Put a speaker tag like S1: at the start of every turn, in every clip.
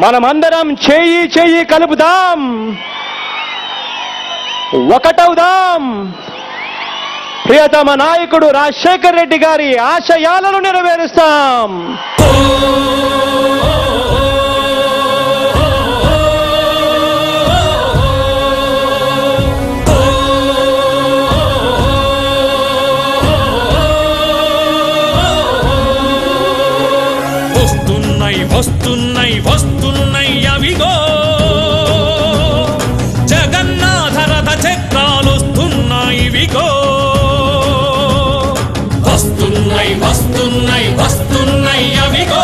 S1: మనమందరం చేయి చేయి కలుపుదాం, ఒకటవుదాం. ప్రియతమ నాయకుడు రాజశేఖర్ రెడ్డి గారి ఆశయాలను నెరవేరుస్తాం.
S2: వస్తున్నాయి వస్తున్నాయి అవిగో జగన్నాథ రథ చక్రాలు వస్తున్నాయి విగో. వస్తున్నాయి వస్తున్నాయి వస్తున్నాయి అవిగో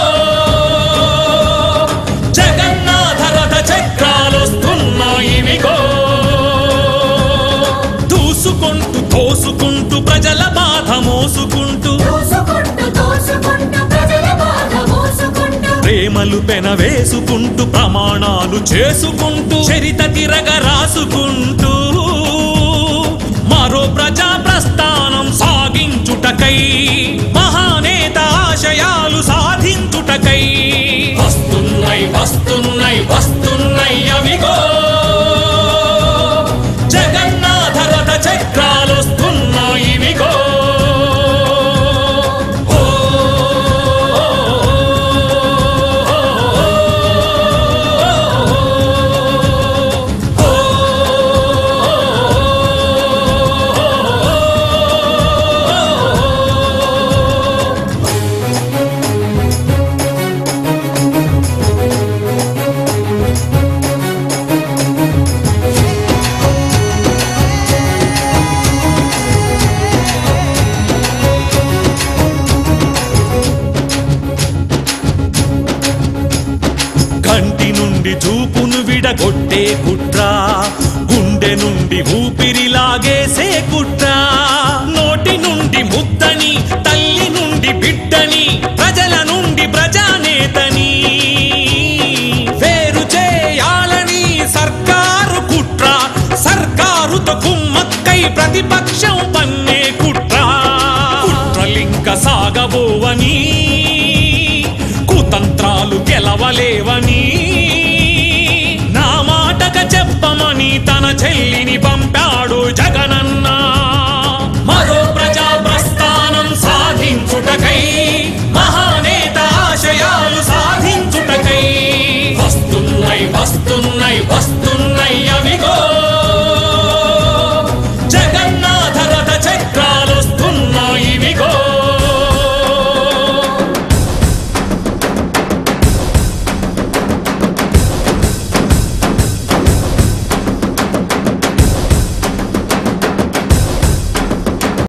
S2: జగన్నాథ రథ చక్రాలు వస్తున్నాయి విగో. దూసుకుంటూ తోసుకుంటూ ప్రజల బాధ మోసుకుంటూ ప్రేమలు పెనవేసుకుంటూ ప్రమాణాలు చేసుకుంటూ చరిత తిరగ రాసుకుంటూ మరో ప్రజా ప్రస్థానం సాగించుటకై మహానేత ఆశయాలు సాధించుటకై వస్తున్నాయి వస్తున్నాయి వస్తున్నాయి అవిగో జగన్నాథ రథ చక్రాలు వస్తున్నాయి విగో. కంటి నుండి చూపును విడగొట్టే కుట్ర, గుండె నుండి ఊపిరి లాగేసే కుట్ర, నోటి నుండి ముద్దని తల్లి నుండి బిడ్డని